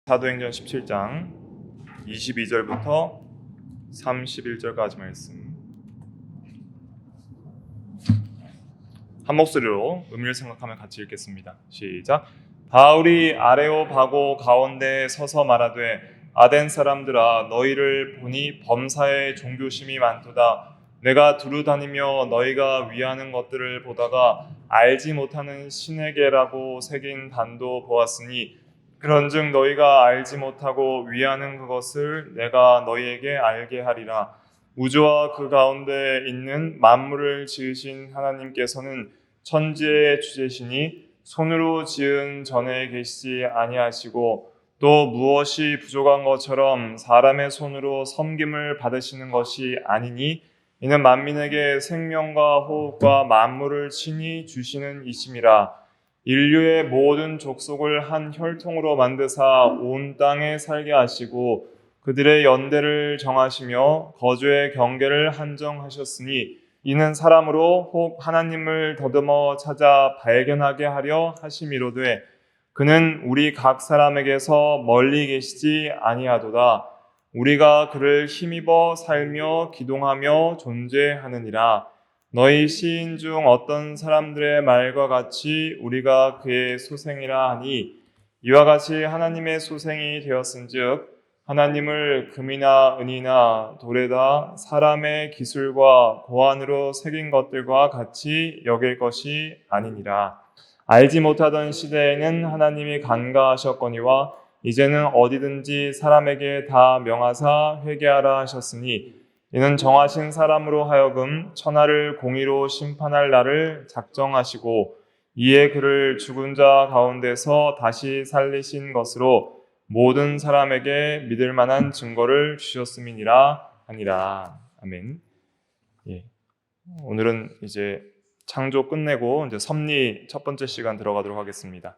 사도행전 17장 22절부터 31절까지 말씀 한 목소리로 의미를 생각하며 같이 읽겠습니다. 시작. 바울이 아레오바고 가운데 서서 말하되 아덴 사람들아 너희를 보니 범사에 종교심이 많도다. 내가 두루 다니며 너희가 위하는 것들을 보다가 알지 못하는 신에게라고 새긴 단도 보았으니 그런즉 너희가 알지 못하고 위하는 그것을 내가 너희에게 알게 하리라. 우주와 그 가운데 있는 만물을 지으신 하나님께서는 천지의 주제시니 손으로 지은 전에 계시지 아니하시고 또 무엇이 부족한 것처럼 사람의 손으로 섬김을 받으시는 것이 아니니 이는 만민에게 생명과 호흡과 만물을 친히 주시는 이심이라. 인류의 모든 족속을 한 혈통으로 만드사 온 땅에 살게 하시고 그들의 연대를 정하시며 거주의 경계를 한정하셨으니 이는 사람으로 혹 하나님을 더듬어 찾아 발견하게 하려 하심이로되 그는 우리 각 사람에게서 멀리 계시지 아니하도다. 우리가 그를 힘입어 살며 기동하며 존재하느니라. 너희 시인 중 어떤 사람들의 말과 같이 우리가 그의 소생이라 하니 이와 같이 하나님의 소생이 되었은즉 하나님을 금이나 은이나 돌에다 사람의 기술과 고안으로 새긴 것들과 같이 여길 것이 아니니라. 알지 못하던 시대에는 하나님이 간과하셨거니와 이제는 어디든지 사람에게 다 명하사 회개하라 하셨으니 이는 정하신 사람으로 하여금 천하를 공의로 심판할 날을 작정하시고 이에 그를 죽은 자 가운데서 다시 살리신 것으로 모든 사람에게 믿을 만한 증거를 주셨음이니라 하니라. 아멘. 예. 오늘은 이제 창조 끝내고 이제 섭리 첫 번째 시간 들어가도록 하겠습니다.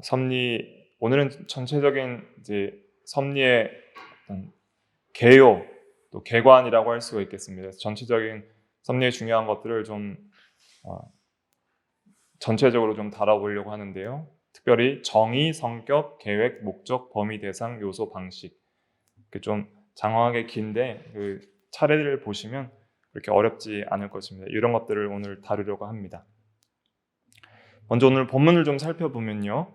섭리 오늘은 전체적인 이제 섭리의 어떤 개요 또 개관이라고 할 수가 있겠습니다. 전체적인 섭리의 중요한 것들을 좀 전체적으로 좀 다뤄보려고 하는데요. 특별히 정의, 성격, 계획, 목적, 범위, 대상, 요소, 방식 이렇게 좀 장황하게 긴데 그 차례를 보시면 그렇게 어렵지 않을 것입니다. 이런 것들을 오늘 다루려고 합니다. 먼저 오늘 본문을 좀 살펴보면요.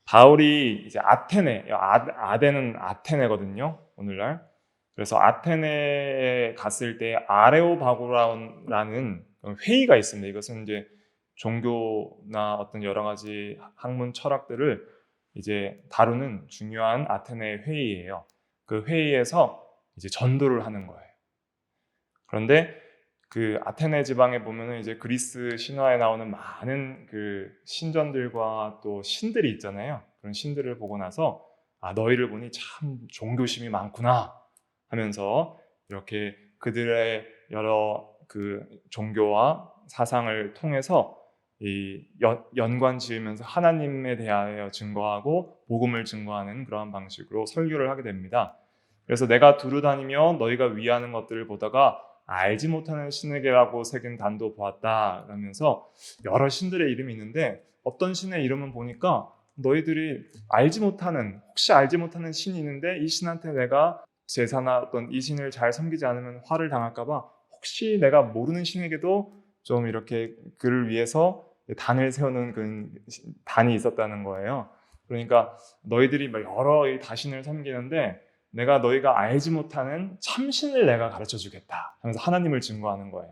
바울이 이제 아테네, 아덴은 아테네거든요. 오늘날. 그래서 아테네에 갔을 때 아레오바고라는 회의가 있습니다. 이것은 이제 종교나 어떤 여러 가지 학문 철학들을 이제 다루는 중요한 아테네 회의예요. 그 회의에서 이제 전도를 하는 거예요. 그런데 그 아테네 지방에 보면은 이제 그리스 신화에 나오는 많은 그 신전들과 또 신들이 있잖아요. 그런 신들을 보고 나서 너희를 보니 참 종교심이 많구나 하면서 이렇게 그들의 여러 그 종교와 사상을 통해서 이 연관 지으면서 하나님에 대하여 증거하고 복음을 증거하는 그러한 방식으로 설교를 하게 됩니다. 그래서 내가 두루 다니며 너희가 위하는 것들을 보다가 알지 못하는 신에게라고 새긴 단도 보았다 라면서 여러 신들의 이름이 있는데 어떤 신의 이름은 보니까 너희들이 혹시 알지 못하는 신이 있는데 이 신한테 내가 제사나 어떤 이 신을 잘 섬기지 않으면 화를 당할까 봐 혹시 내가 모르는 신에게도 좀 이렇게 그를 위해서 단을 세우는 그 단이 있었다는 거예요. 그러니까 너희들이 여러 다신을 섬기는데 내가 너희가 알지 못하는 참신을 내가 가르쳐 주겠다 하면서 하나님을 증거하는 거예요.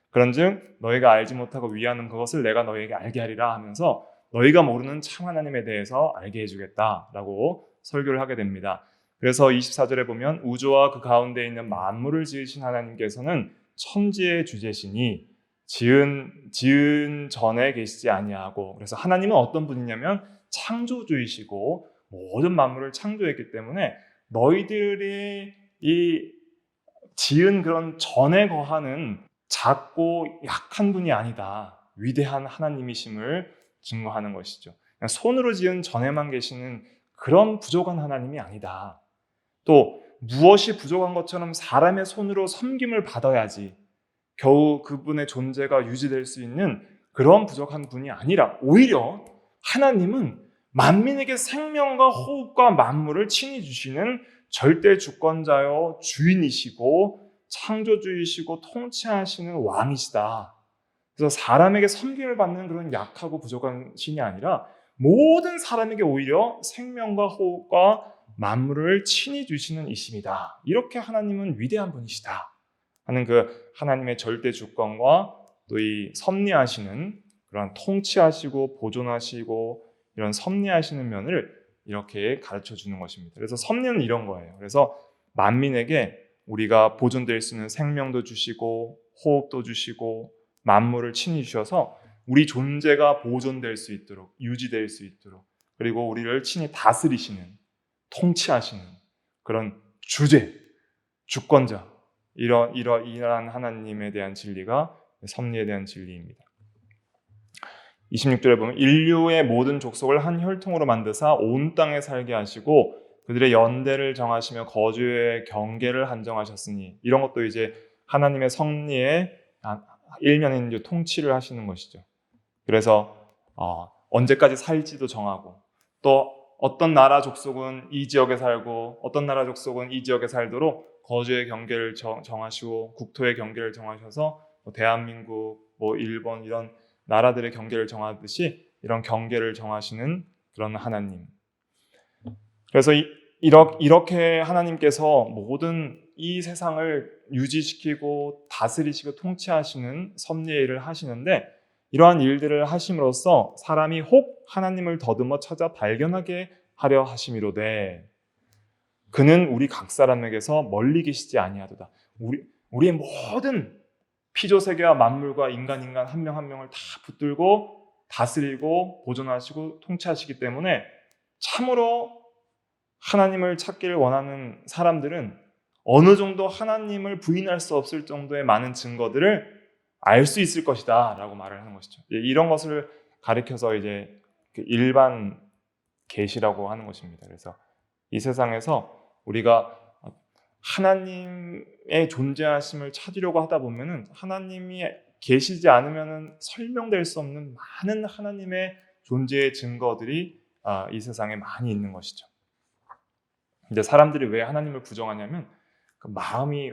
그런즉 너희가 알지 못하고 위하는 그것을 내가 너희에게 알게 하리라 하면서 너희가 모르는 참 하나님에 대해서 알게 해주겠다라고 설교를 하게 됩니다. 그래서 24절에 보면 우주와 그 가운데 있는 만물을 지으신 하나님께서는 천지의 주제시니 지은 전에 계시지 아니하고, 그래서 하나님은 어떤 분이냐면 창조주이시고 모든 만물을 창조했기 때문에 너희들이 이 지은 그런 전에 거하는 작고 약한 분이 아니다. 위대한 하나님이심을 증거하는 것이죠. 그냥 손으로 지은 전에만 계시는 그런 부족한 하나님이 아니다. 또 무엇이 부족한 것처럼 사람의 손으로 섬김을 받아야지 겨우 그분의 존재가 유지될 수 있는 그런 부족한 분이 아니라 오히려 하나님은 만민에게 생명과 호흡과 만물을 친히 주시는 절대 주권자요 주인이시고 창조주이시고 통치하시는 왕이시다. 그래서 사람에게 섬김을 받는 그런 약하고 부족한 신이 아니라 모든 사람에게 오히려 생명과 호흡과 만물을 친히 주시는 이심이다. 이렇게 하나님은 위대한 분이시다 하는 그 하나님의 절대 주권과 또 이 섭리하시는 그런 통치하시고 보존하시고 이런 섭리하시는 면을 이렇게 가르쳐 주는 것입니다. 그래서 섭리는 이런 거예요. 그래서 만민에게 우리가 보존될 수 있는 생명도 주시고 호흡도 주시고 만물을 친히 주셔서 우리 존재가 보존될 수 있도록 유지될 수 있도록 그리고 우리를 친히 다스리시는 통치하시는 그런 주권자 이러한 하나님에 대한 진리가 섭리에 대한 진리입니다. 26절에 보면 인류의 모든 족속을 한 혈통으로 만드사 온 땅에 살게 하시고 그들의 연대를 정하시며 거주의 경계를 한정하셨으니 이런 것도 이제 하나님의 섭리의 일면인 통치를 하시는 것이죠. 그래서 언제까지 살지도 정하고 또 어떤 나라 족속은 이 지역에 살고 어떤 나라 족속은 이 지역에 살도록 거주의 경계를 정하시고 국토의 경계를 정하셔서 대한민국, 일본 이런 나라들의 경계를 정하듯이 이런 경계를 정하시는 그런 하나님. 그래서 이렇게 하나님께서 모든 이 세상을 유지시키고 다스리시고 통치하시는 섭리의 일을 하시는데 이러한 일들을 하심으로써 사람이 혹 하나님을 더듬어 찾아 발견하게 하려 하심이로되 그는 우리 각 사람에게서 멀리 계시지 아니하도다. 우리의 모든 피조세계와 만물과 인간 한 명 한 명을 다 붙들고 다스리고 보존하시고 통치하시기 때문에 참으로 하나님을 찾기를 원하는 사람들은 어느 정도 하나님을 부인할 수 없을 정도의 많은 증거들을 알 수 있을 것이다 라고 말을 하는 것이죠. 이런 것을 가리켜서 이제 일반 계시라고 하는 것입니다. 그래서 이 세상에서 우리가 하나님의 존재하심을 찾으려고 하다 보면은 하나님이 계시지 않으면은 설명될 수 없는 많은 하나님의 존재의 증거들이 이 세상에 많이 있는 것이죠. 근데 사람들이 왜 하나님을 부정하냐면 그 마음이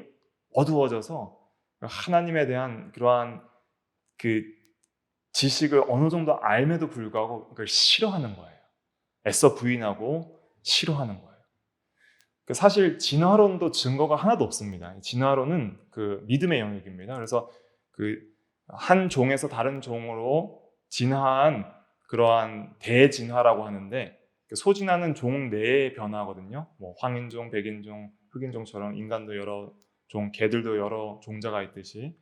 어두워져서 하나님에 대한 그러한 그 지식을 어느 정도 알매도 불구하고 그걸 싫어하는 거예요. 애써 부인하고 싫어하는 거예요. 사실 진화론도 증거가 하나도 없습니다. 진화론은 그 믿음의 영역입니다. 그래서 그 한 종에서 다른 종으로 진화한 그러한 대진화라고 하는데 소진하는 종 내의 변화거든요. 황인종, 백인종, 흑인종처럼 인간도 여러 종, 개들도 여러 종자가 있듯이.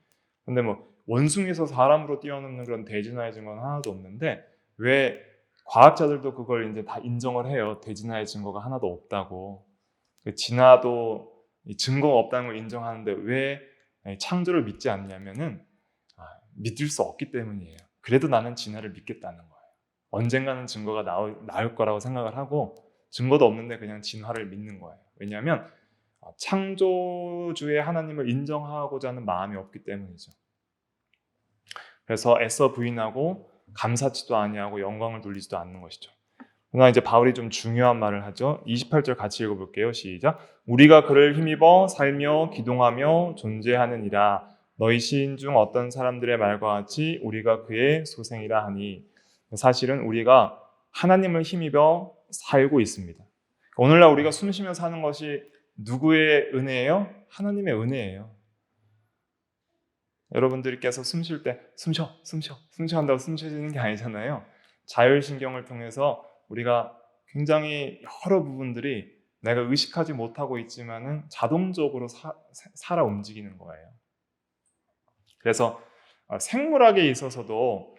근데 원숭이에서 사람으로 뛰어넘는 그런 대진화의 증거는 하나도 없는데 왜 과학자들도 그걸 이제 다 인정을 해요. 대진화의 증거가 하나도 없다고. 진화도 증거가 없다는 걸 인정하는데 왜 창조를 믿지 않냐면은 믿을 수 없기 때문이에요. 그래도 나는 진화를 믿겠다는 거예요. 언젠가는 증거가 나올 거라고 생각을 하고 증거도 없는데 그냥 진화를 믿는 거예요. 왜냐하면 창조주의 하나님을 인정하고자 하는 마음이 없기 때문이죠. 그래서 애써 부인하고 감사치도 아니하고 영광을 돌리지도 않는 것이죠. 그러나 이제 바울이 좀 중요한 말을 하죠. 28절 같이 읽어볼게요. 시작. 우리가 그를 힘입어 살며 기동하며 존재하느니라. 너희 시인 중 어떤 사람들의 말과 같이 우리가 그의 소생이라 하니 사실은 우리가 하나님을 힘입어 살고 있습니다. 오늘날 우리가 숨쉬며 사는 것이 누구의 은혜예요? 하나님의 은혜예요. 여러분들께서 숨 쉴 때 숨쉬어 한다고 숨 쉬는 게 아니잖아요. 자율신경을 통해서 우리가 굉장히 여러 부분들이 내가 의식하지 못하고 있지만은 자동적으로 살아 움직이는 거예요. 그래서 생물학에 있어서도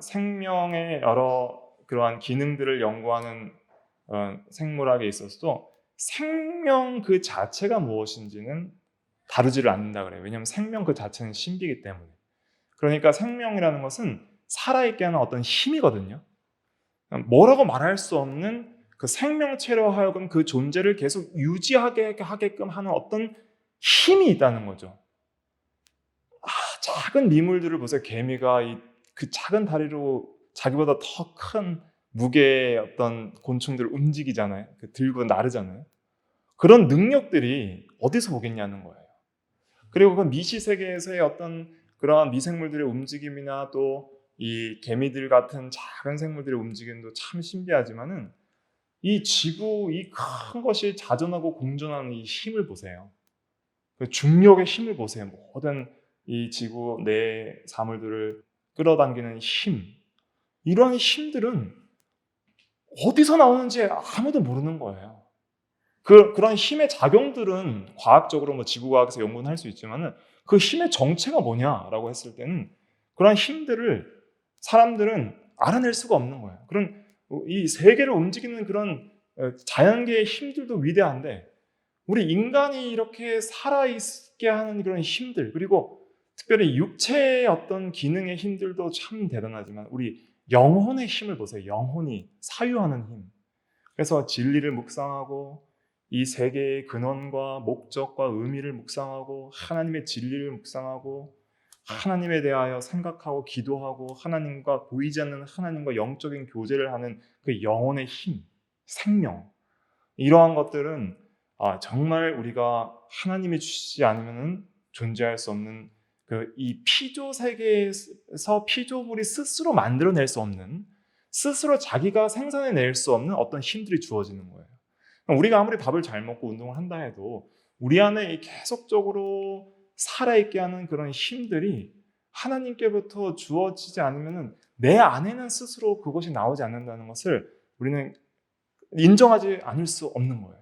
생명의 여러 그러한 기능들을 연구하는 생물학에 있어서도 생명 그 자체가 무엇인지는 다루지를 않는다 그래요. 왜냐하면 생명 그 자체는 신비이기 때문에. 그러니까 생명이라는 것은 살아있게 하는 어떤 힘이거든요. 뭐라고 말할 수 없는 그 생명체로 하여금 그 존재를 계속 유지하게 하게끔 하는 어떤 힘이 있다는 거죠. 작은 미물들을 보세요. 개미가 그 작은 다리로 자기보다 더 큰 무게의 어떤 곤충들을 움직이잖아요. 들고 나르잖아요. 그런 능력들이 어디서 오겠냐는 거예요. 그리고 그 미시 세계에서의 어떤 그러한 미생물들의 움직임이나 또 이 개미들 같은 작은 생물들의 움직임도 참 신비하지만은 이 지구 이 큰 것이 자전하고 공존하는 이 힘을 보세요. 그 중력의 힘을 보세요. 모든 이 지구 내 사물들을 끌어당기는 힘. 이러한 힘들은 어디서 나오는지 아무도 모르는 거예요. 그런 힘의 작용들은 과학적으로 뭐 지구과학에서 연구는 할 수 있지만은 그 힘의 정체가 뭐냐라고 했을 때는 그런 힘들을 사람들은 알아낼 수가 없는 거예요. 그런 이 세계를 움직이는 그런 자연계의 힘들도 위대한데 우리 인간이 이렇게 살아있게 하는 그런 힘들 그리고 특별히 육체의 어떤 기능의 힘들도 참 대단하지만 우리 영혼의 힘을 보세요. 영혼이 사유하는 힘. 그래서 진리를 묵상하고 이 세계의 근원과 목적과 의미를 묵상하고 하나님의 진리를 묵상하고 하나님에 대하여 생각하고 기도하고 하나님과 보이지 않는 하나님과 영적인 교제를 하는 그 영혼의 힘, 생명 이러한 것들은 정말 우리가 하나님이 주시지 않으면 존재할 수 없는 이 피조 세계에서 피조물이 스스로 만들어낼 수 없는 스스로 자기가 생산해낼 수 없는 어떤 힘들이 주어지는 거예요. 우리가 아무리 밥을 잘 먹고 운동을 한다 해도 우리 안에 계속적으로 살아있게 하는 그런 힘들이 하나님께부터 주어지지 않으면 내 안에는 스스로 그것이 나오지 않는다는 것을 우리는 인정하지 않을 수 없는 거예요.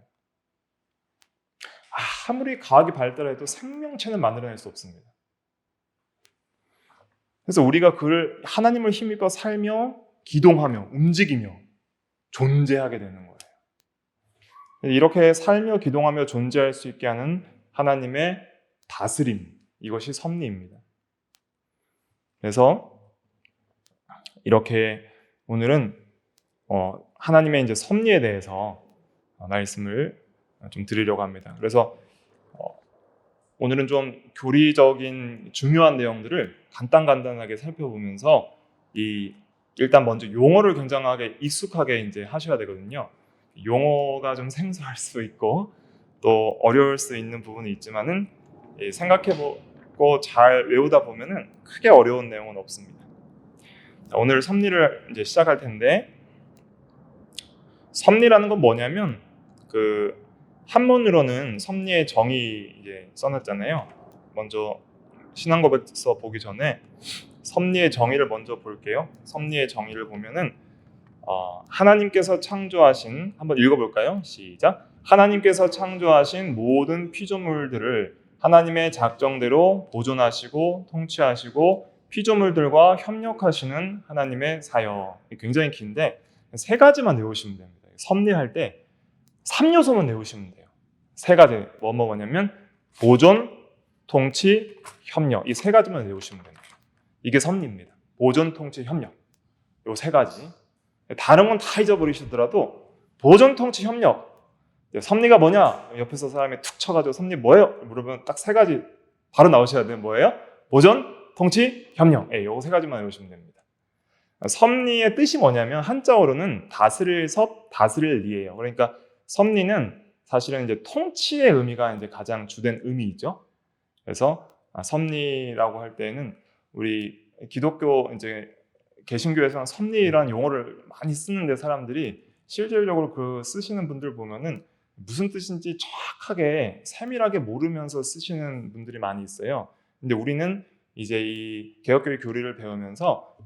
아무리 과학이 발달해도 생명체는 만들어낼 수 없습니다. 그래서 우리가 그를 하나님을 힘입어 살며 기동하며 움직이며 존재하게 되는 거예요. 이렇게 살며 기동하며 존재할 수 있게 하는 하나님의 다스림, 이것이 섭리입니다. 그래서 이렇게 오늘은 하나님의 이제 섭리에 대해서 말씀을 좀 드리려고 합니다. 그래서 오늘은 좀 교리적인 중요한 내용들을 간단하게 살펴보면서 일단 먼저 용어를 굉장하게 익숙하게 이제 하셔야 되거든요. 용어가 좀 생소할 수 있고 또 어려울 수 있는 부분이 있지만은 생각해보고 잘 외우다 보면은 크게 어려운 내용은 없습니다. 오늘 섭리를 이제 시작할 텐데 섭리라는 건 뭐냐면 한문으로는 섭리의 정의 이제 써놨잖아요. 먼저 신앙고백서 보기 전에 섭리의 정의를 먼저 볼게요. 섭리의 정의를 보면은 하나님께서 창조하신 한번 읽어볼까요? 시작. 하나님께서 창조하신 모든 피조물들을 하나님의 작정대로 보존하시고 통치하시고 피조물들과 협력하시는 하나님의 사역. 굉장히 긴데 세 가지만 외우시면 됩니다. 섭리할 때 3요소만 외우시면 돼요. 세 가지 뭐냐면 보존, 통치, 협력. 이 세 가지만 외우시면 됩니다. 이게 섭리입니다. 보존, 통치, 협력. 이 세 가지. 다른 건 다 잊어버리시더라도 보존, 통치, 협력. 섭리가 뭐냐? 옆에서 사람이 툭 쳐가지고 섭리 뭐예요? 물어보면 딱 세 가지 바로 나오셔야 돼요. 뭐예요? 보존, 통치, 협력. 이 세 가지만 외우시면 됩니다. 섭리의 뜻이 뭐냐면 한자어로는 다스릴 섭, 다스릴 리예요. 그러니까 섭리는 사실은 이제 통치의 의미가 이제 가장 주된 의미이죠. 그래서 섭리라고 할 때는 우리 기독교 이제 개신교에서는 섭리라는 용어를 많이 쓰는데 사람들이 실질적으로 그 쓰시는 분들 보면은 무슨 뜻인지 정확하게 세밀하게 모르면서 쓰시는 분들이 많이 있어요. 근데 우리는 이제 이 개혁교회 교리를 배우면서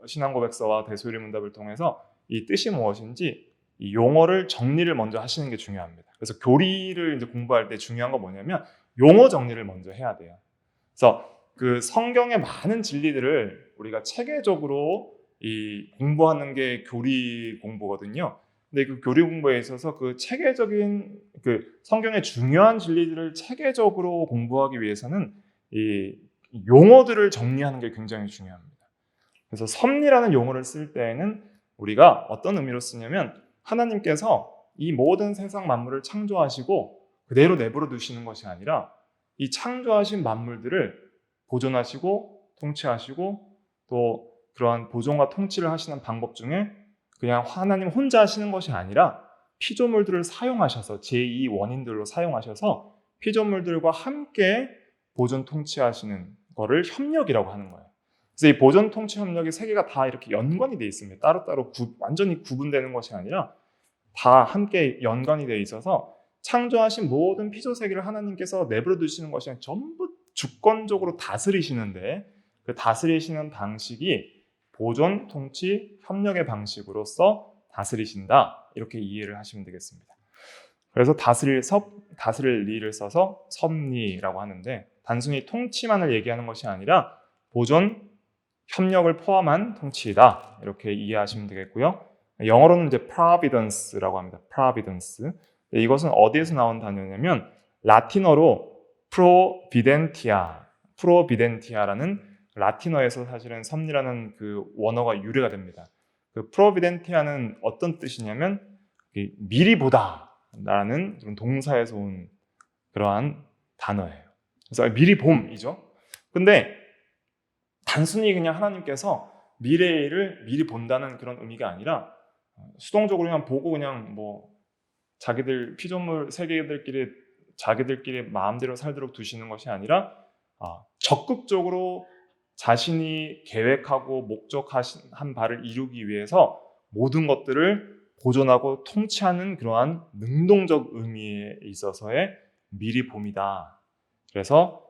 신앙고백서와 대소리문답을 통해서 이 뜻이 무엇인지 이 용어를 정리를 먼저 하시는 게 중요합니다. 그래서 교리를 이제 공부할 때 중요한 건 뭐냐면 용어 정리를 먼저 해야 돼요. 그래서 그 성경의 많은 진리들을 우리가 체계적으로 공부하는 게 교리 공부거든요. 근데 그 교리 공부에 있어서 그 체계적인 성경의 중요한 진리들을 체계적으로 공부하기 위해서는 이 용어들을 정리하는 게 굉장히 중요합니다. 그래서 섭리라는 용어를 쓸 때에는 우리가 어떤 의미로 쓰냐면 하나님께서 이 모든 세상 만물을 창조하시고 그대로 내버려 두시는 것이 아니라 이 창조하신 만물들을 보존하시고 통치하시고 또 그러한 보존과 통치를 하시는 방법 중에 그냥 하나님 혼자 하시는 것이 아니라 피조물들을 사용하셔서 제2 원인들로 사용하셔서 피조물들과 함께 보존 통치하시는 거를 협력이라고 하는 거예요. 그래서 이 보존 통치 협력이 세 개가 다 이렇게 연관이 되어 있습니다. 따로따로 완전히 구분되는 것이 아니라 다 함께 연관이 되어 있어서 창조하신 모든 피조 세계를 하나님께서 내버려 두시는 것이 아니라 전부 주권적으로 다스리시는데 그 다스리시는 방식이 보존, 통치, 협력의 방식으로서 다스리신다. 이렇게 이해를 하시면 되겠습니다. 그래서 다스릴 리를 써서 섭리라고 하는데 단순히 통치만을 얘기하는 것이 아니라 보존, 협력을 포함한 통치이다. 이렇게 이해하시면 되겠고요. 영어로는 이제 providence라고 합니다. providence. 이것은 어디에서 나온 단어냐면 라틴어로 providentia라는 라틴어에서 사실은 섭리라는 그 원어가 유래가 됩니다. 그 providentia는 어떤 뜻이냐면 미리 보다라는 동사에서 온 그러한 단어예요. 그래서 미리 봄이죠. 근데 단순히 그냥 하나님께서 미래를 미리 본다는 그런 의미가 아니라 수동적으로 그냥 보고 그냥 뭐 자기들 피조물 세계들끼리 자기들끼리 마음대로 살도록 두시는 것이 아니라 적극적으로 자신이 계획하고 목적한 바를 이루기 위해서 모든 것들을 보존하고 통치하는 그러한 능동적 의미에 있어서의 미리 봄이다. 그래서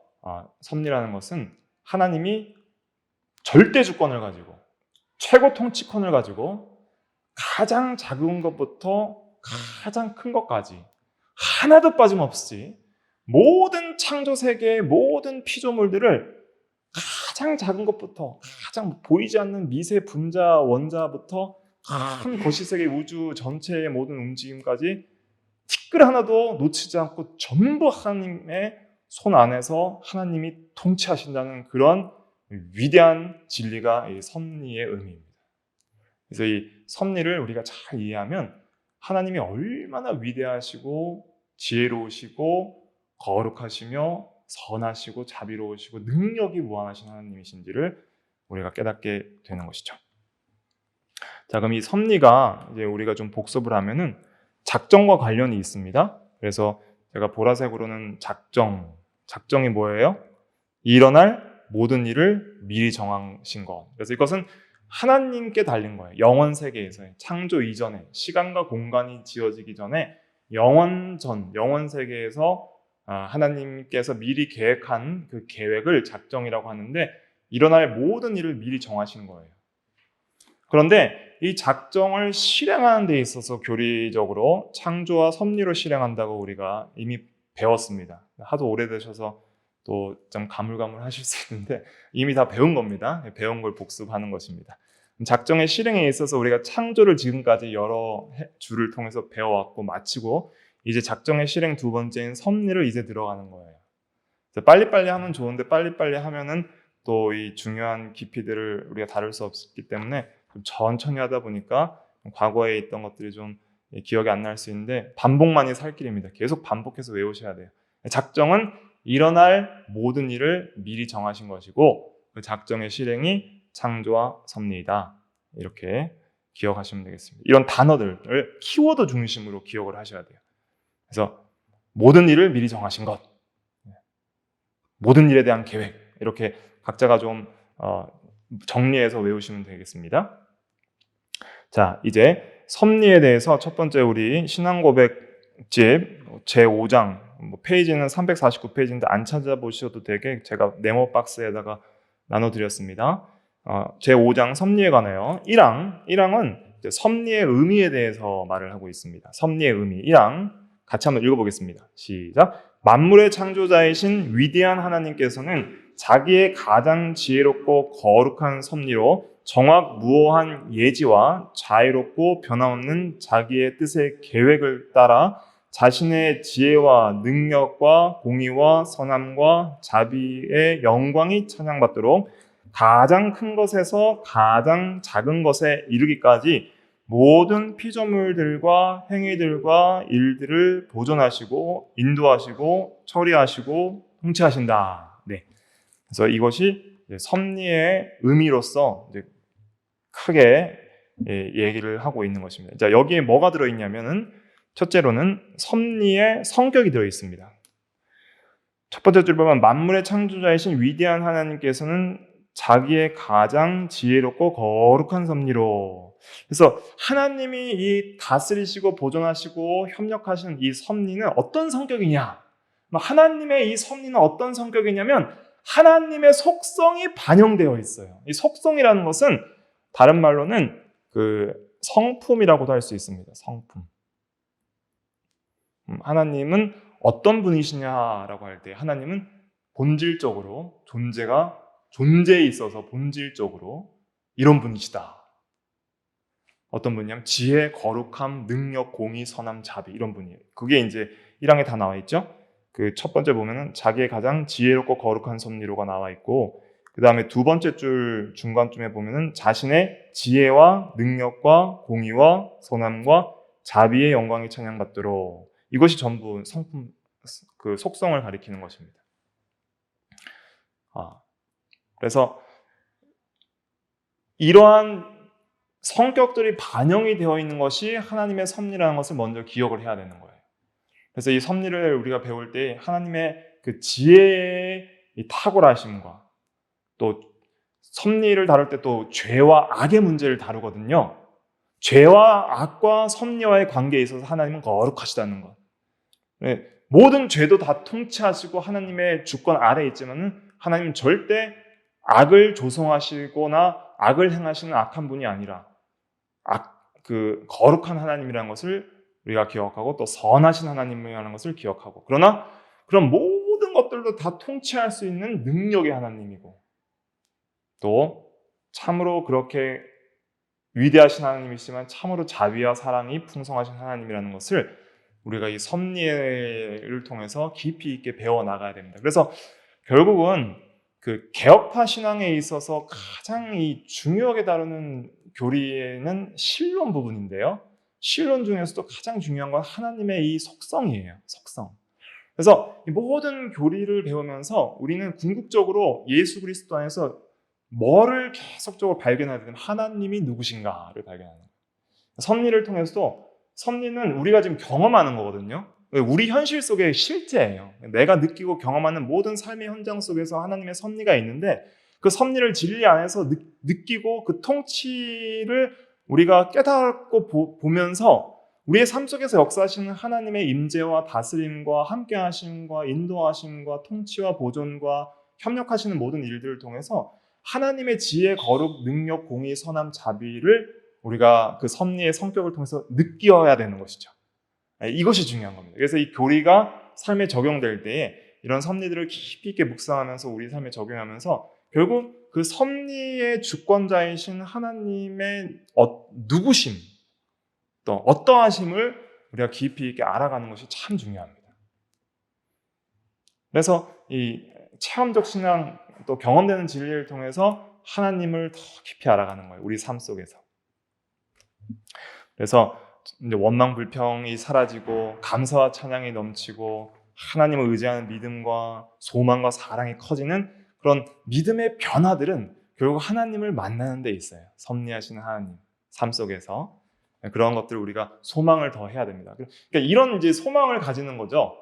섭리라는 것은 하나님이 절대 주권을 가지고 최고 통치권을 가지고 가장 작은 것부터 가장 큰 것까지 하나도 빠짐없이 모든 창조 세계의 모든 피조물들을 가장 작은 것부터 가장 보이지 않는 미세 분자 원자부터 큰 거시세계 우주 전체의 모든 움직임까지 티끌 하나도 놓치지 않고 전부 하나님의 손 안에서 하나님이 통치하신다는 그런 위대한 진리가 이 섭리의 의미입니다. 그래서 이 섭리를 우리가 잘 이해하면 하나님이 얼마나 위대하시고 지혜로우시고 거룩하시며 선하시고 자비로우시고 능력이 무한하신 하나님이신지를 우리가 깨닫게 되는 것이죠. 자, 그럼 이 섭리가 이제 우리가 좀 복습을 하면은 작정과 관련이 있습니다. 그래서 제가 보라색으로는 작정이 뭐예요? 일어날 모든 일을 미리 정하신 것. 그래서 이것은 하나님께 달린 거예요. 영원 세계에서의 창조 이전에 시간과 공간이 지어지기 전에 영원 세계에서 하나님께서 미리 계획한 그 계획을 작정이라고 하는데 일어날 모든 일을 미리 정하시는 거예요. 그런데 이 작정을 실행하는 데 있어서 교리적으로 창조와 섭리로 실행한다고 우리가 이미 배웠습니다. 하도 오래되셔서 또 좀 가물가물하실 수 있는데 이미 다 배운 겁니다. 배운 걸 복습하는 것입니다. 작정의 실행에 있어서 우리가 창조를 지금까지 여러 주를 통해서 배워왔고 마치고 이제 작정의 실행 두 번째인 섭리를 이제 들어가는 거예요. 그래서 빨리빨리 하면 좋은데 빨리빨리 하면은 또 이 중요한 깊이들을 우리가 다룰 수 없기 때문에 좀 천천히 하다 보니까 과거에 있던 것들이 좀 기억이 안 날 수 있는데 반복만이 살 길입니다. 계속 반복해서 외우셔야 돼요. 작정은 일어날 모든 일을 미리 정하신 것이고 그 작정의 실행이 창조와 섭리이다. 이렇게 기억하시면 되겠습니다. 이런 단어들을 키워드 중심으로 기억을 하셔야 돼요. 그래서 모든 일을 미리 정하신 것, 모든 일에 대한 계획 이렇게 각자가 좀 정리해서 외우시면 되겠습니다. 자, 이제 섭리에 대해서 첫 번째 우리 신앙고백집 제5장 페이지는 349페이지인데 안 찾아보셔도 되게 제가 네모 박스에다가 나눠드렸습니다. 제5장 섭리에 관하여 1항은 섭리의 의미에 대해서 말을 하고 있습니다. 섭리의 의미 1항 같이 한번 읽어보겠습니다. 시작. 만물의 창조자이신 위대한 하나님께서는 자기의 가장 지혜롭고 거룩한 섭리로 정확무오한 예지와 자유롭고 변함없는 자기의 뜻의 계획을 따라 자신의 지혜와 능력과 공의와 선함과 자비의 영광이 찬양받도록 가장 큰 것에서 가장 작은 것에 이르기까지 모든 피조물들과 행위들과 일들을 보존하시고 인도하시고 처리하시고 통치하신다. 네. 그래서 이것이 섭리의 의미로서 크게 얘기를 하고 있는 것입니다. 자, 여기에 뭐가 들어있냐면은 첫째로는 섭리의 성격이 들어있습니다. 첫 번째 줄 보면 만물의 창조자이신 위대한 하나님께서는 자기의 가장 지혜롭고 거룩한 섭리로, 그래서 하나님이 이 다스리시고 보존하시고 협력하시는 이 섭리는 어떤 성격이냐? 하나님의 이 섭리는 어떤 성격이냐면 하나님의 속성이 반영되어 있어요. 이 속성이라는 것은 다른 말로는 그 성품이라고도 할 수 있습니다. 성품. 하나님은 어떤 분이시냐라고 할 때 하나님은 본질적으로 존재에 있어서 본질적으로 이런 분이시다. 어떤 분이냐면 지혜, 거룩함, 능력, 공의, 선함, 자비 이런 분이에요. 그게 이제 1항에 다 나와 있죠. 그 첫 번째 보면은 자기의 가장 지혜롭고 거룩한 섭리로가 나와 있고, 그 다음에 두 번째 줄 중간쯤에 보면은 자신의 지혜와 능력과 공의와 선함과 자비의 영광이 찬양받도록, 이것이 전부 성품, 그 속성을 가리키는 것입니다. 그래서 이러한 성격들이 반영이 되어 있는 것이 하나님의 섭리라는 것을 먼저 기억을 해야 되는 거예요. 그래서 이 섭리를 우리가 배울 때 하나님의 그 지혜의 이 탁월하심과 또 섭리를 다룰 때 또 죄와 악의 문제를 다루거든요. 죄와 악과 섭리와의 관계에 있어서 하나님은 거룩하시다는 것. 모든 죄도 다 통치하시고 하나님의 주권 아래에 있지만 하나님은 절대 악을 조성하시거나 악을 행하시는 악한 분이 아니라 그 거룩한 하나님이라는 것을 우리가 기억하고 또 선하신 하나님이라는 것을 기억하고, 그러나 그런 모든 것들도 다 통치할 수 있는 능력의 하나님이고 또 참으로 그렇게 위대하신 하나님이시지만 참으로 자비와 사랑이 풍성하신 하나님이라는 것을 우리가 이 섭리를 통해서 깊이 있게 배워나가야 됩니다. 그래서 결국은 그 개혁파 신앙에 있어서 가장 이 중요하게 다루는 교리에는 신론 부분인데요. 신론 중에서도 가장 중요한 건 하나님의 이 속성이에요. 속성. 그래서 이 모든 교리를 배우면서 우리는 궁극적으로 예수 그리스도 안에서 뭐를 계속적으로 발견해야 되냐면 하나님이 누구신가를 발견하는 거예요. 섭리를 통해서도, 섭리는 우리가 지금 경험하는 거거든요. 우리 현실 속의 실제예요. 내가 느끼고 경험하는 모든 삶의 현장 속에서 하나님의 섭리가 있는데 그 섭리를 진리 안에서 느끼고 그 통치를 우리가 깨닫고 보면서 우리의 삶 속에서 역사하시는 하나님의 임재와 다스림과 함께하심과 인도하심과 통치와 보존과 협력하시는 모든 일들을 통해서 하나님의 지혜, 거룩, 능력, 공의, 선함, 자비를 우리가 그 섭리의 성격을 통해서 느껴야 되는 것이죠. 이것이 중요한 겁니다. 그래서 이 교리가 삶에 적용될 때에 이런 섭리들을 깊이 있게 묵상하면서 우리 삶에 적용하면서 결국 그 섭리의 주권자이신 하나님의 누구심, 또 어떠하심을 우리가 깊이 있게 알아가는 것이 참 중요합니다. 그래서 이 체험적 신앙, 또 경험되는 진리를 통해서 하나님을 더 깊이 알아가는 거예요. 우리 삶 속에서. 그래서 이제 원망 불평이 사라지고 감사와 찬양이 넘치고 하나님을 의지하는 믿음과 소망과 사랑이 커지는 그런 믿음의 변화들은 결국 하나님을 만나는 데 있어요. 섭리하시는 하나님 삶 속에서 그런 것들을 우리가 소망을 더 해야 됩니다. 그러니까 이런 이제 소망을 가지는 거죠.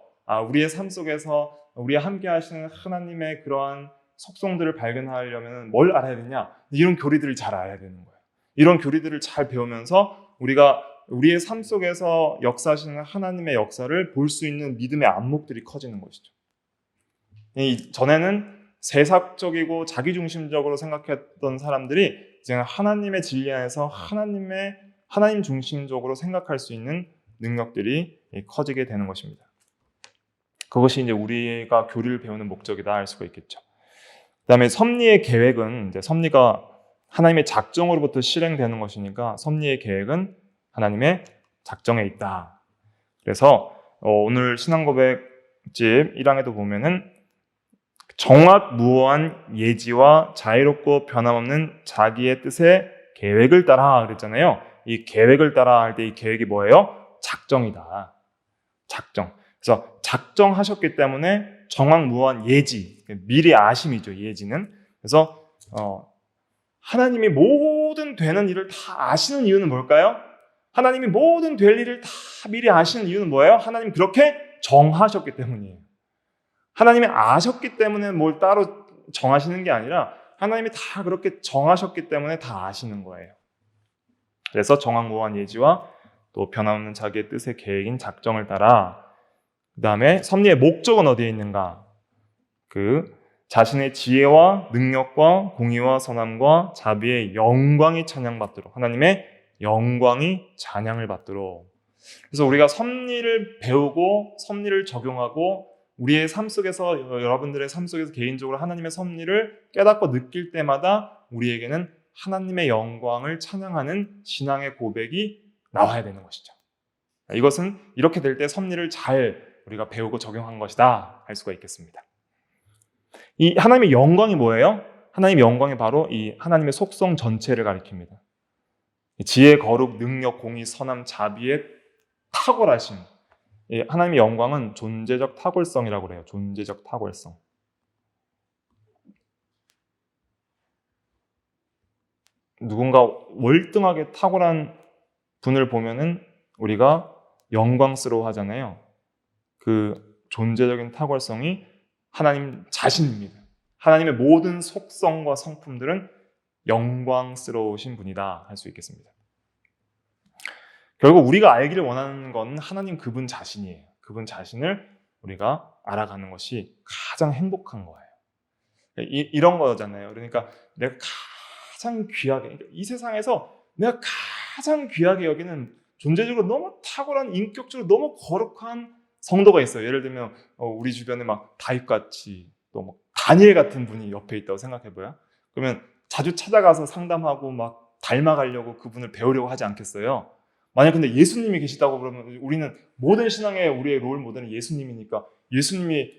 우리의 삶 속에서 우리와 함께 하시는 하나님의 그러한 속성들을 발견하려면 뭘 알아야 되냐? 이런 교리들을 잘 알아야 되는 거예요. 이런 교리들을 잘 배우면서 우리가 우리의 삶 속에서 역사하시는 하나님의 역사를 볼 수 있는 믿음의 안목들이 커지는 것이죠. 전에는 세상적이고 자기중심적으로 생각했던 사람들이 이제 하나님의 진리 안에서 하나님 중심적으로 생각할 수 있는 능력들이 커지게 되는 것입니다. 그것이 이제 우리가 교리를 배우는 목적이다 할 수가 있겠죠. 그다음에 섭리의 계획은 이제 섭리가 하나님의 작정으로부터 실행되는 것이니까 섭리의 계획은 하나님의 작정에 있다. 그래서 오늘 신앙고백집 1항에도 보면은 정확무오한 예지와 자유롭고 변함없는 자기의 뜻의 계획을 따라 그랬잖아요. 이 계획을 따라 할 때 이 계획이 뭐예요? 작정이다. 작정. 그래서 작정하셨기 때문에 정확무오한 예지, 미리 아심이죠. 예지는. 그래서 하나님이 모든 되는 일을 다 아시는 이유는 뭘까요? 하나님이 모든 될 일을 다 미리 아시는 이유는 뭐예요? 하나님 그렇게 정하셨기 때문이에요. 하나님이 아셨기 때문에 뭘 따로 정하시는 게 아니라 하나님이 다 그렇게 정하셨기 때문에 다 아시는 거예요. 그래서 정확무한 예지와 또 변함없는 자기의 뜻의 계획인 작정을 따라 그 다음에 섭리의 목적은 어디에 있는가? 그 자신의 지혜와 능력과 공의와 선함과 자비의 영광이 찬양받도록 하나님의 영광이 찬양을 받도록. 그래서 우리가 섭리를 배우고 섭리를 적용하고 우리의 삶 속에서 여러분들의 삶 속에서 개인적으로 하나님의 섭리를 깨닫고 느낄 때마다 우리에게는 하나님의 영광을 찬양하는 신앙의 고백이 나와야 되는 것이죠. 이것은 이렇게 될 때 섭리를 잘 우리가 배우고 적용한 것이다 할 수가 있겠습니다. 이 하나님의 영광이 뭐예요? 하나님의 영광이 바로 이 하나님의 속성 전체를 가리킵니다. 지혜, 거룩, 능력, 공의, 선함, 자비의 탁월하심. 하나님의 영광은 존재적 탁월성이라고 그래요. 존재적 탁월성. 누군가 월등하게 탁월한 분을 보면은 우리가 영광스러워 하잖아요. 그 존재적인 탁월성이 하나님 자신입니다. 하나님의 모든 속성과 성품들은 영광스러우신 분이다 할 수 있겠습니다. 결국 우리가 알기를 원하는 건 하나님 그분 자신이에요. 그분 자신을 우리가 알아가는 것이 가장 행복한 거예요. 이런 거잖아요. 그러니까 내가 가장 귀하게, 이 세상에서 내가 가장 귀하게 여기는 존재적으로 너무 탁월한, 인격적으로 너무 거룩한 성도가 있어요. 예를 들면 우리 주변에 막 다윗같이 또 막 다니엘 같은 분이 옆에 있다고 생각해봐요. 그러면 자주 찾아가서 상담하고 막 닮아가려고 그분을 배우려고 하지 않겠어요? 만약 근데 예수님이 계시다고 그러면 우리는 모든 신앙의 우리의 롤 모델은 예수님이니까 예수님이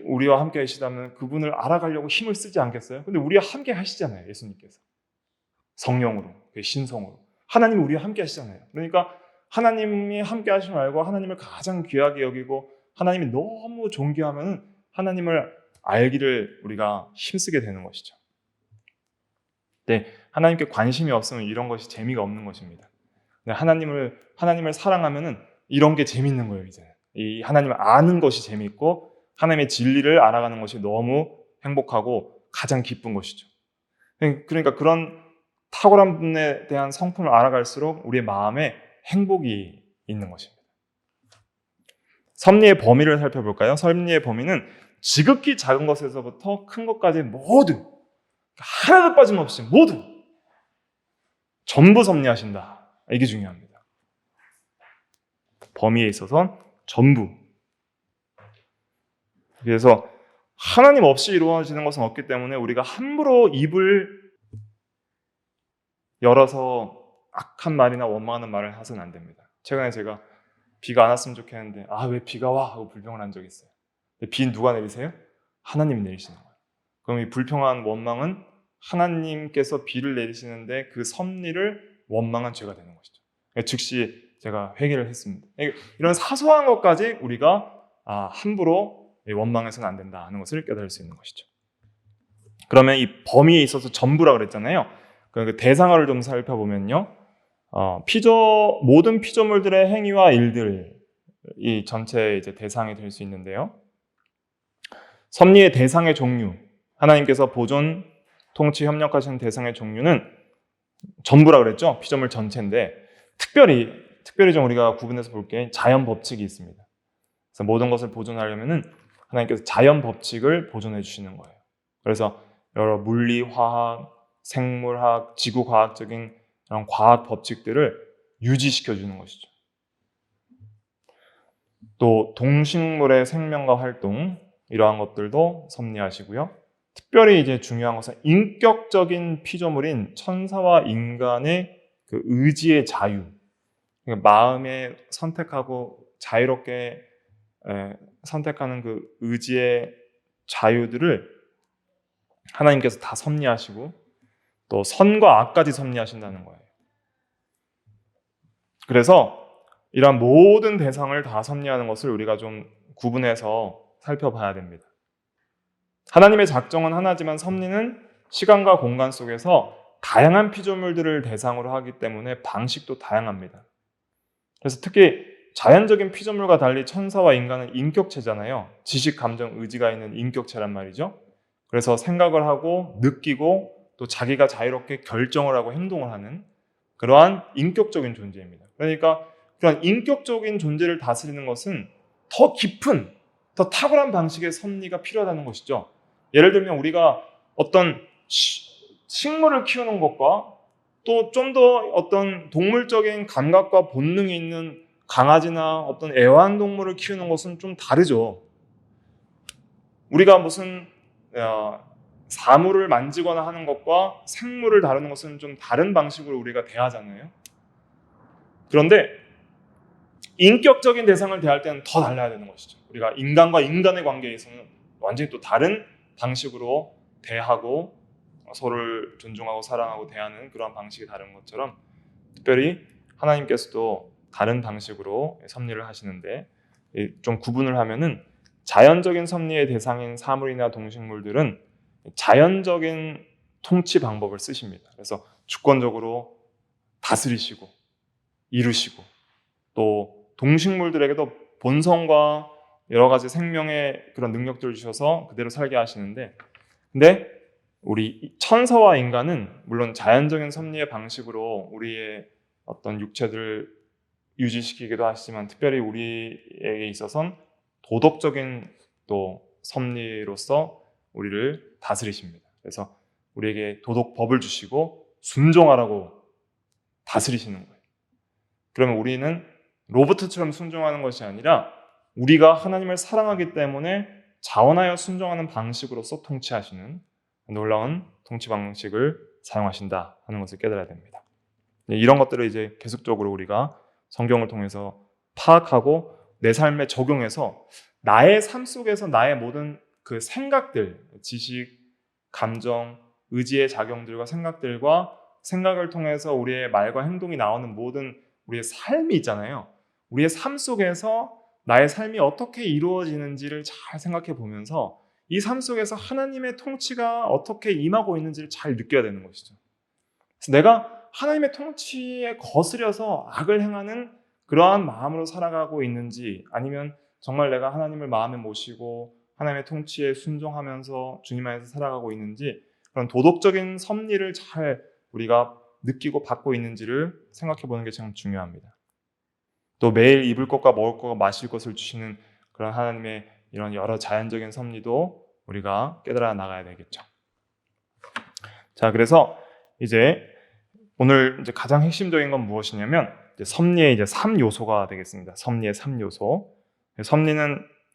우리와 함께 하시다면 그분을 알아가려고 힘을 쓰지 않겠어요? 근데 우리와 함께 하시잖아요. 예수님께서 성령으로, 신성으로 하나님이 우리와 함께 하시잖아요. 그러니까 하나님이 함께 하시면 알고 하나님을 가장 귀하게 여기고 하나님이 너무 존귀하면 하나님을 알기를 우리가 힘쓰게 되는 것이죠. 네, 하나님께 관심이 없으면 이런 것이 재미가 없는 것입니다. 하나님을 사랑하면은 이런 게 재밌는 거예요. 이제 이 하나님을 아는 것이 재밌고 하나님의 진리를 알아가는 것이 너무 행복하고 가장 기쁜 것이죠. 그러니까 그런 탁월한 분에 대한 성품을 알아갈수록 우리의 마음에 행복이 있는 것입니다. 섭리의 범위를 살펴볼까요? 섭리의 범위는 지극히 작은 것에서부터 큰 것까지 모두, 하나도 빠짐없이 모두 전부 섭리하신다. 이게 중요합니다. 범위에 있어서 전부. 그래서 하나님 없이 이루어지는 것은 없기 때문에 우리가 함부로 입을 열어서 악한 말이나 원망하는 말을 해서는 안 됩니다. 최근에 제가 비가 안 왔으면 좋겠는데 왜 비가 와? 하고 불평을 한 적이 있어요. 근데 비는 누가 내리세요? 하나님이 내리시는 거예요. 그럼 이 불평한 원망은 하나님께서 비를 내리시는데 그 섭리를 원망한 죄가 되는 것이죠. 즉시 제가 회개를 했습니다. 이런 사소한 것까지 우리가 함부로 원망해서는 안 된다 하는 것을 깨달을 수 있는 것이죠. 그러면 이 범위에 있어서 전부라 그랬잖아요. 그 대상어를 좀 살펴보면요. 모든 피조물들의 행위와 일들, 이 전체 이제 대상이 될 수 있는데요. 섭리의 대상의 종류, 하나님께서 보존, 통치, 협력하시는 대상의 종류는 전부라 그랬죠. 피조물 전체인데 특별히 좀 우리가 구분해서 볼 게 자연 법칙이 있습니다. 그래서 모든 것을 보존하려면은 하나님께서 자연 법칙을 보존해 주시는 거예요. 그래서 여러 물리, 화학, 생물학, 지구과학적인 그런 과학 법칙들을 유지시켜 주는 것이죠. 또 동식물의 생명과 활동, 이러한 것들도 섭리하시고요. 특별히 이제 중요한 것은 인격적인 피조물인 천사와 인간의 그 의지의 자유, 그러니까 마음에 선택하고 자유롭게 선택하는 그 의지의 자유들을 하나님께서 다 섭리하시고 또 선과 악까지 섭리하신다는 거예요. 그래서 이러한 모든 대상을 다 섭리하는 것을 우리가 좀 구분해서 살펴봐야 됩니다. 하나님의 작정은 하나지만 섭리는 시간과 공간 속에서 다양한 피조물들을 대상으로 하기 때문에 방식도 다양합니다. 그래서 특히 자연적인 피조물과 달리 천사와 인간은 인격체잖아요. 지식, 감정, 의지가 있는 인격체란 말이죠. 그래서 생각을 하고 느끼고 또 자기가 자유롭게 결정을 하고 행동을 하는 그러한 인격적인 존재입니다. 그러니까 그런 인격적인 존재를 다스리는 것은 더 깊은, 더 탁월한 방식의 섭리가 필요하다는 것이죠. 예를 들면 우리가 어떤 식물을 키우는 것과 또 좀 더 어떤 동물적인 감각과 본능이 있는 강아지나 어떤 애완동물을 키우는 것은 좀 다르죠. 우리가 무슨 사물을 만지거나 하는 것과 생물을 다루는 것은 좀 다른 방식으로 우리가 대하잖아요. 그런데 인격적인 대상을 대할 때는 더 달라야 되는 것이죠. 우리가 인간과 인간의 관계에서는 완전히 또 다른 방식으로 대하고 서로를 존중하고 사랑하고 대하는 그런 방식이 다른 것처럼 특별히 하나님께서도 다른 방식으로 섭리를 하시는데 좀 구분을 하면은 자연적인 섭리의 대상인 사물이나 동식물들은 자연적인 통치 방법을 쓰십니다. 그래서 주권적으로 다스리시고 이루시고 또 동식물들에게도 본성과 여러 가지 생명의 그런 능력들을 주셔서 그대로 살게 하시는데 근데 우리 천사와 인간은 물론 자연적인 섭리의 방식으로 우리의 어떤 육체들을 유지시키기도 하시지만 특별히 우리에게 있어서는 도덕적인 또 섭리로서 우리를 다스리십니다. 그래서 우리에게 도덕법을 주시고 순종하라고 다스리시는 거예요. 그러면 우리는 로봇처럼 순종하는 것이 아니라 우리가 하나님을 사랑하기 때문에 자원하여 순종하는 방식으로서 통치하시는 놀라운 통치 방식을 사용하신다 하는 것을 깨달아야 됩니다. 이런 것들을 이제 계속적으로 우리가 성경을 통해서 파악하고 내 삶에 적용해서 나의 삶 속에서 나의 모든 그 생각들, 지식, 감정, 의지의 작용들과 생각을 통해서 우리의 말과 행동이 나오는 모든 우리의 삶이 있잖아요. 우리의 삶 속에서 나의 삶이 어떻게 이루어지는지를 잘 생각해 보면서 이 삶 속에서 하나님의 통치가 어떻게 임하고 있는지를 잘 느껴야 되는 것이죠. 그래서 내가 하나님의 통치에 거스려서 악을 행하는 그러한 마음으로 살아가고 있는지 아니면 정말 내가 하나님을 마음에 모시고 하나님의 통치에 순종하면서 주님 안에서 살아가고 있는지 그런 도덕적인 섭리를 잘 우리가 느끼고 받고 있는지를 생각해 보는 게 참 중요합니다. 또 매일 입을 것과 먹을 것과 마실 것을 주시는 그런 하나님의 이런 여러 자연적인 섭리도 우리가 깨달아 나가야 되겠죠. 자, 그래서 이제 오늘 이제 가장 핵심적인 건 무엇이냐면 이제 섭리의 이제 3요소가 되겠습니다. 섭리의 3요소.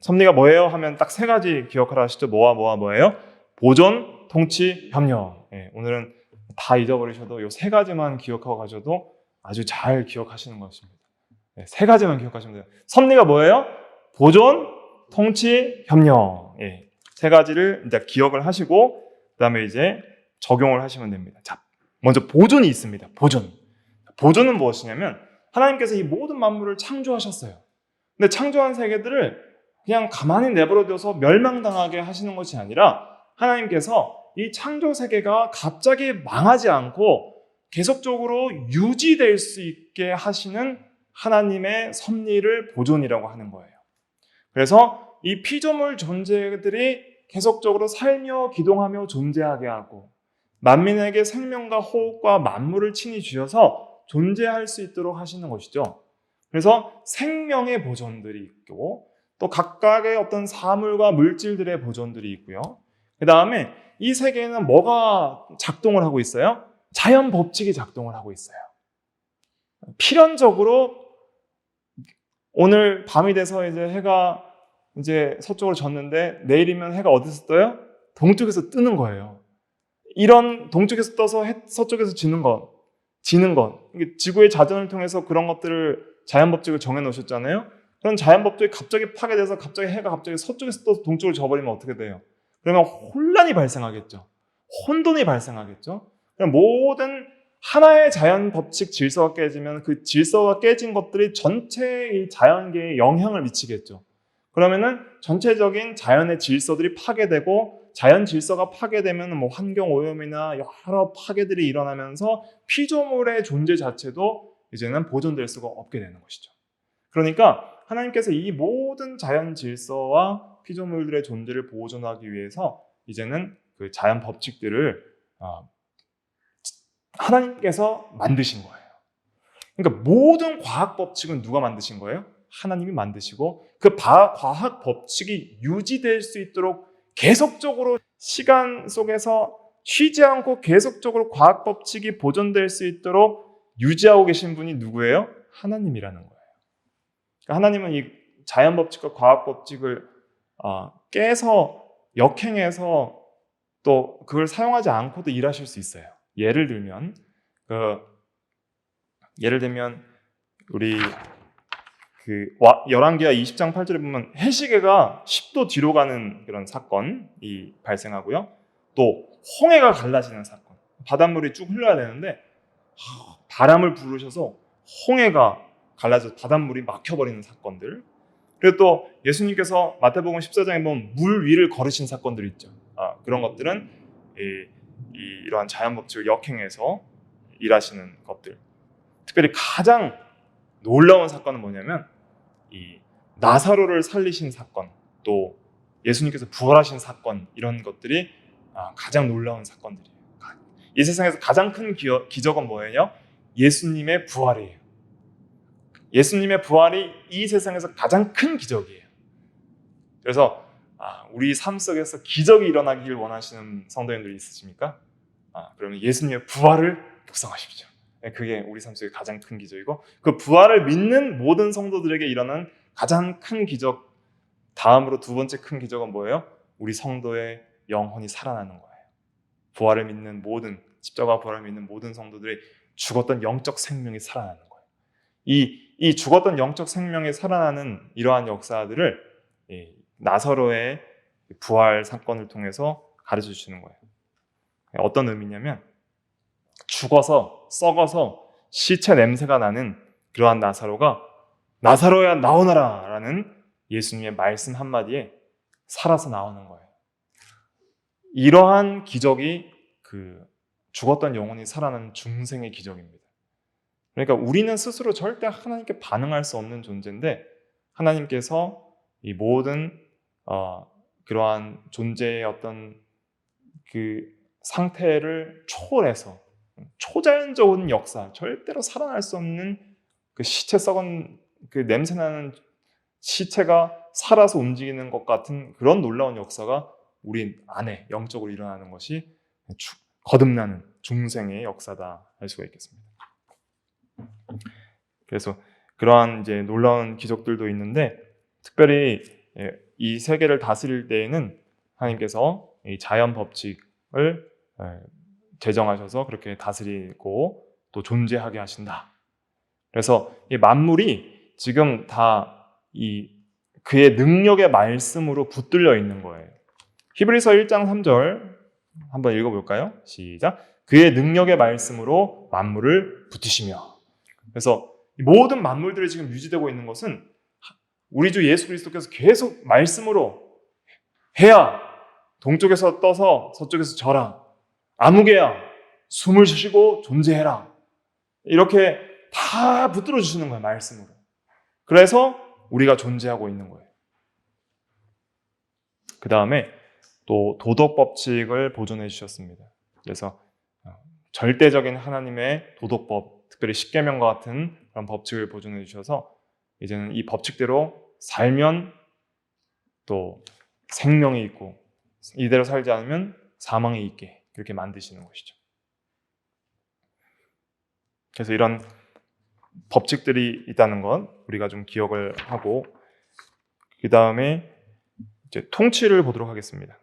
섭리가 뭐예요? 하면 딱 세 가지 기억하라 하시죠. 뭐예요? 보존, 통치, 협력. 오늘은 다 잊어버리셔도 이 세 가지만 기억하고 가셔도 아주 잘 기억하시는 것입니다. 세 가지만 기억하시면 돼요. 섭리가 뭐예요? 보존, 통치, 협력. 세 가지를 이제 기억을 하시고 그다음에 이제 적용을 하시면 됩니다. 자, 먼저 보존이 있습니다. 보존은 무엇이냐면 하나님께서 이 모든 만물을 창조하셨어요. 근데 창조한 세계들을 그냥 가만히 내버려둬서 멸망당하게 하시는 것이 아니라 하나님께서 이 창조 세계가 갑자기 망하지 않고 계속적으로 유지될 수 있게 하시는 하나님의 섭리를 보존이라고 하는 거예요. 그래서 이 피조물 존재들이 계속적으로 살며 기동하며 존재하게 하고 만민에게 생명과 호흡과 만물을 친히 주셔서 존재할 수 있도록 하시는 것이죠. 그래서 생명의 보존들이 있고 또 각각의 어떤 사물과 물질들의 보존들이 있고요. 그 다음에 이 세계에는 뭐가 작동을 하고 있어요? 자연 법칙이 작동을 하고 있어요. 필연적으로 오늘 밤이 돼서 이제 해가 이제 서쪽으로 졌는데 내일이면 해가 어디서 떠요? 동쪽에서 뜨는 거예요. 이런 동쪽에서 떠서 서쪽에서 지는 것. 지구의 자전을 통해서 그런 것들을 자연 법칙을 정해 놓으셨잖아요. 그런 자연 법칙이 갑자기 파괴돼서 갑자기 해가 갑자기 서쪽에서 떠서 동쪽으로 져버리면 어떻게 돼요? 그러면 혼란이 발생하겠죠. 혼돈이 발생하겠죠. 그럼 모든 하나의 자연 법칙 질서가 깨지면 그 질서가 깨진 것들이 전체 이 자연계에 영향을 미치겠죠. 그러면은 전체적인 자연의 질서들이 파괴되고 자연 질서가 파괴되면 뭐 환경 오염이나 여러 파괴들이 일어나면서 피조물의 존재 자체도 이제는 보존될 수가 없게 되는 것이죠. 그러니까 하나님께서 이 모든 자연 질서와 피조물들의 존재를 보존하기 위해서 이제는 그 자연 법칙들을 하나님께서 만드신 거예요. 그러니까 모든 과학 법칙은 누가 만드신 거예요? 하나님이 만드시고 그 과학 법칙이 유지될 수 있도록 계속적으로 시간 속에서 쉬지 않고 계속적으로 과학 법칙이 보존될 수 있도록 유지하고 계신 분이 누구예요? 하나님이라는 거예요. 그러니까 하나님은 이 자연 법칙과 과학 법칙을 깨서 역행해서 또 그걸 사용하지 않고도 일하실 수 있어요. 예를 들면 우리 열왕기하 20장 8절에 보면 해시계가 10도 뒤로 가는 그런 사건이 발생하고요. 또 홍해가 갈라지는 사건. 바닷물이 쭉 흘러야 되는데 바람을 부르셔서 홍해가 갈라져서 바닷물이 막혀버리는 사건들. 그리고 또 예수님께서 마태복음 14장에 보면 물 위를 걸으신 사건들이 있죠. 그런 것들은 이러한 자연 법칙을 역행해서 일하시는 것들. 특별히 가장 놀라운 사건은 뭐냐면 이 나사로를 살리신 사건, 또 예수님께서 부활하신 사건, 이런 것들이 가장 놀라운 사건들이에요. 이 세상에서 가장 큰 기적은 뭐예요? 예수님의 부활이에요. 예수님의 부활이 이 세상에서 가장 큰 기적이에요. 그래서 우리 삶 속에서 기적이 일어나길 원하시는 성도님들이 있으십니까? 그러면 예수님의 부활을 묵상하십시오. 그게 우리 삶 속의 가장 큰 기적이고, 그 부활을 믿는 모든 성도들에게 일어난 가장 큰 기적, 다음으로 두 번째 큰 기적은 뭐예요? 우리 성도의 영혼이 살아나는 거예요. 부활을 믿는 모든, 십자가 부활을 믿는 모든 성도들이 죽었던 영적 생명이 살아나는 거예요. 이 죽었던 영적 생명이 살아나는 이러한 역사들을 나사로의 부활 사건을 통해서 가르쳐 주시는 거예요. 어떤 의미냐면 죽어서 썩어서 시체 냄새가 나는 그러한 나사로가 나사로야 나오너라 라는 예수님의 말씀 한마디에 살아서 나오는 거예요. 이러한 기적이 죽었던 영혼이 살아나는 중생의 기적입니다. 그러니까 우리는 스스로 절대 하나님께 반응할 수 없는 존재인데 하나님께서 이 모든 그러한 존재의 어떤 그 상태를 초월해서 초자연적인 역사, 절대로 살아날 수 없는 그 시체 썩은 그 냄새나는 시체가 살아서 움직이는 것 같은 그런 놀라운 역사가 우리 안에 영적으로 일어나는 것이 거듭나는 중생의 역사다 할 수가 있겠습니다. 그래서 그러한 이제 놀라운 기적들도 있는데 특별히 이 세계를 다스릴 때에는 하나님께서 이 자연 법칙을 제정하셔서 그렇게 다스리고 또 존재하게 하신다. 그래서 이 만물이 지금 다 그의 능력의 말씀으로 붙들려 있는 거예요. 히브리서 1장 3절 한번 읽어볼까요? 시작. 그의 능력의 말씀으로 만물을 붙이시며. 그래서 모든 만물들이 지금 유지되고 있는 것은 우리 주 예수 그리스도께서 계속 말씀으로 해야 동쪽에서 떠서 서쪽에서 져라. 아무개야 숨을 쉬고 존재해라. 이렇게 다 붙들어 주시는 거예요. 말씀으로. 그래서 우리가 존재하고 있는 거예요. 그 다음에 또 도덕 법칙을 보존해 주셨습니다. 그래서 절대적인 하나님의 도덕법, 특별히 십계명과 같은 그런 법칙을 보존해 주셔서 이제는 이 법칙대로 살면 또 생명이 있고 이대로 살지 않으면 사망이 있게 그렇게 만드시는 것이죠. 그래서 이런 법칙들이 있다는 것 우리가 좀 기억을 하고 그 다음에 이제 통치를 보도록 하겠습니다.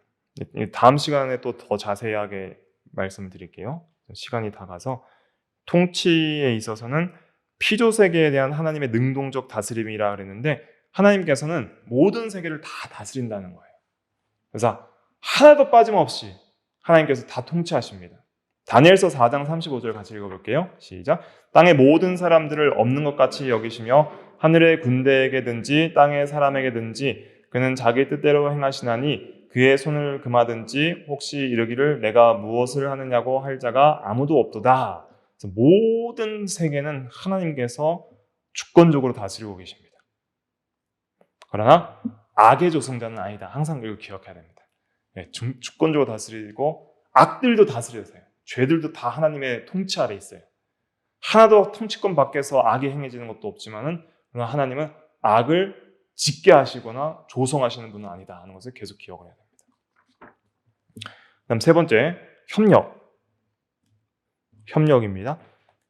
다음 시간에 또 더 자세하게 말씀드릴게요. 시간이 다 가서 통치에 있어서는 피조 세계에 대한 하나님의 능동적 다스림이라 그랬는데 하나님께서는 모든 세계를 다 다스린다는 거예요. 그래서 하나도 빠짐없이 하나님께서 다 통치하십니다. 다니엘서 4장 35절 같이 읽어볼게요. 시작. 땅의 모든 사람들을 없는 것 같이 여기시며 하늘의 군대에게든지 땅의 사람에게든지 그는 자기 뜻대로 행하시나니 그의 손을 금하든지 혹시 이르기를 내가 무엇을 하느냐고 할 자가 아무도 없도다. 그래서 모든 세계는 하나님께서 주권적으로 다스리고 계십니다. 그러나 악의 조성자는 아니다. 항상 이걸 기억해야 됩니다. 주권적으로 다스리고 악들도 다스려서요. 죄들도 다 하나님의 통치 아래 있어요. 하나도 통치권 밖에서 악이 행해지는 것도 없지만은 그러나 하나님은 악을 짓게 하시거나 조성하시는 분은 아니다 하는 것을 계속 기억을 해야 됩니다. 그다음 세 번째, 협력입니다.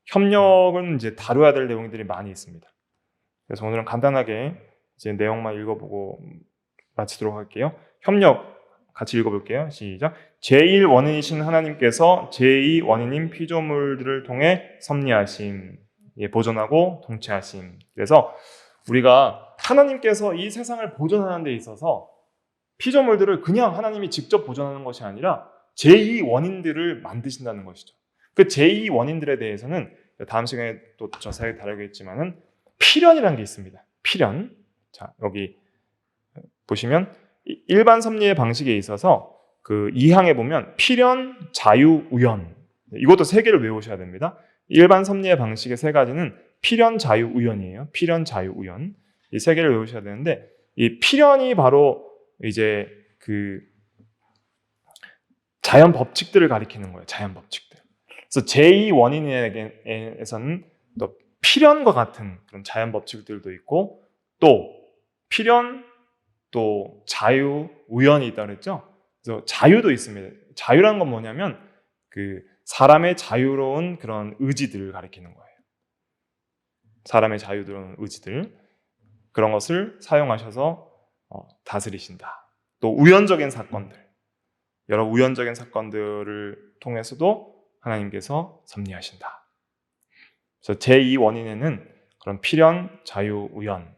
협력은 이제 다뤄야 될 내용들이 많이 있습니다. 그래서 오늘은 간단하게 이제 내용만 읽어보고 마치도록 할게요. 협력 같이 읽어볼게요. 시작. 제1원인이신 하나님께서 제2원인인 피조물들을 통해 섭리하심, 보존하고 통치하심. 그래서 우리가 하나님께서 이 세상을 보존하는 데 있어서 피조물들을 그냥 하나님이 직접 보존하는 것이 아니라 제2원인들을 만드신다는 것이죠. 그 제2원인들에 대해서는 다음 시간에 또 자세하게 다루겠지만은 필연이라는 게 있습니다. 필연. 자, 여기 보시면 일반 섭리의 방식에 있어서 그 2항에 보면 필연, 자유, 우연. 이것도 세 개를 외우셔야 됩니다. 일반 섭리의 방식의 세 가지는 필연, 자유, 우연이에요. 필연, 자유, 우연. 이 세 개를 외우셔야 되는데 이 필연이 바로 이제 그 자연 법칙들을 가리키는 거예요. 자연 법칙들. 그래서 제2원인에서는 또 필연과 같은 그런 자연 법칙들도 있고 또 필연, 또 자유, 우연이 있다고 그랬죠. 그래서 자유도 있습니다. 자유라는 건 뭐냐면 그 사람의 자유로운 그런 의지들을 가리키는 거예요. 사람의 자유로운 의지들 그런 것을 사용하셔서 다스리신다. 또 우연적인 사건들, 여러 우연적인 사건들을 통해서도 하나님께서 섭리하신다. 그래서 제2원인에는 그런 필연, 자유, 우연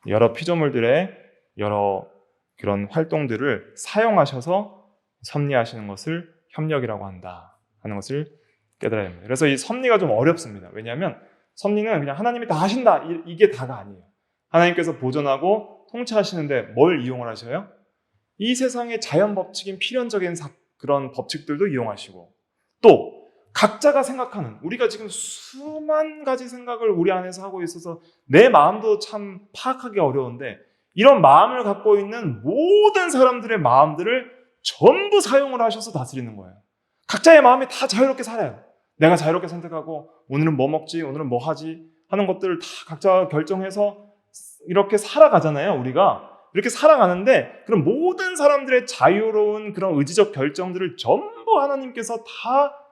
여러 피조물들의 여러 그런 활동들을 사용하셔서 섭리하시는 것을 협력이라고 한다 하는 것을 깨달아야 됩니다. 그래서 이 섭리가 좀 어렵습니다. 왜냐하면 섭리는 그냥 하나님이 다 하신다 이게 다가 아니에요. 하나님께서 보존하고 통치하시는데 뭘 이용을 하셔요? 이 세상의 자연 법칙인 필연적인 그런 법칙들도 이용하시고 또 각자가 생각하는 우리가 지금 수만 가지 생각을 우리 안에서 하고 있어서 내 마음도 참 파악하기 어려운데 이런 마음을 갖고 있는 모든 사람들의 마음들을 전부 사용을 하셔서 다스리는 거예요. 각자의 마음이 다 자유롭게 살아요. 내가 자유롭게 선택하고 오늘은 뭐 먹지, 오늘은 뭐 하지 하는 것들을 다 각자 결정해서 이렇게 살아가잖아요. 우리가 이렇게 살아가는데 그럼 모든 사람들의 자유로운 그런 의지적 결정들을 전부 하나님께서 다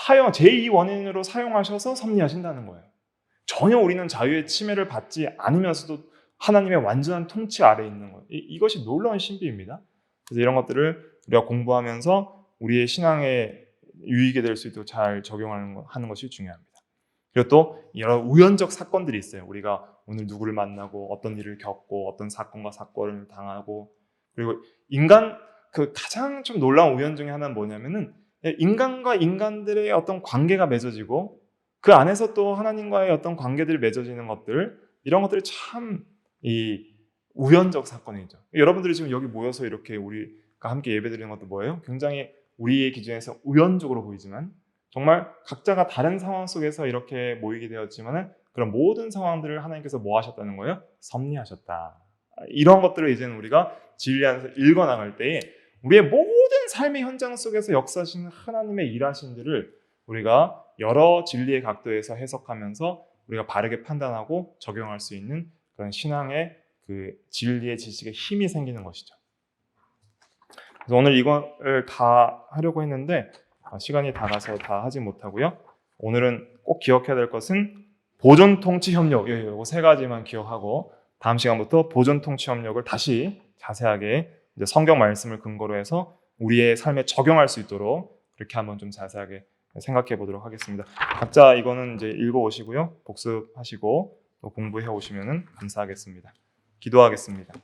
제2원인으로 사용하셔서 섭리하신다는 거예요. 전혀 우리는 자유의 침해를 받지 않으면서도 하나님의 완전한 통치 아래에 있는 거예요. 이것이 놀라운 신비입니다. 그래서 이런 것들을 우리가 공부하면서 우리의 신앙에 유익이 될 수 있도록 잘 적용하는 것이 중요합니다. 그리고 또 여러 우연적 사건들이 있어요. 우리가 오늘 누구를 만나고 어떤 일을 겪고 어떤 사건과 사건을 당하고 그리고 인간 그 가장 좀 놀라운 우연 중에 하나는 뭐냐면은 인간과 인간들의 어떤 관계가 맺어지고 그 안에서 또 하나님과의 어떤 관계들이 맺어지는 것들 이런 것들이 참 이 우연적 사건이죠. 여러분들이 지금 여기 모여서 이렇게 우리가 함께 예배드리는 것도 뭐예요? 굉장히 우리의 기준에서 우연적으로 보이지만 정말 각자가 다른 상황 속에서 이렇게 모이게 되었지만 그런 모든 상황들을 하나님께서 뭐 하셨다는 거예요? 섭리하셨다. 이런 것들을 이제는 우리가 진리 안에서 읽어나갈 때에 우리의 모든 삶의 현장 속에서 역사하시는 하나님의 일하신들을 우리가 여러 진리의 각도에서 해석하면서 우리가 바르게 판단하고 적용할 수 있는 그런 신앙의 그 진리의 지식에 힘이 생기는 것이죠. 그래서 오늘 이걸 다 하려고 했는데 시간이 다 가서 다 하지 못하고요. 오늘은 꼭 기억해야 될 것은 보존 통치 협력 이거 세 가지만 기억하고 다음 시간부터 보존 통치 협력을 다시 자세하게 이제 성경 말씀을 근거로 해서 우리의 삶에 적용할 수 있도록 그렇게 한번 좀 자세하게 생각해 보도록 하겠습니다. 각자 이거는 이제 읽어 오시고요. 복습하시고 또 공부해 오시면 감사하겠습니다. 기도하겠습니다.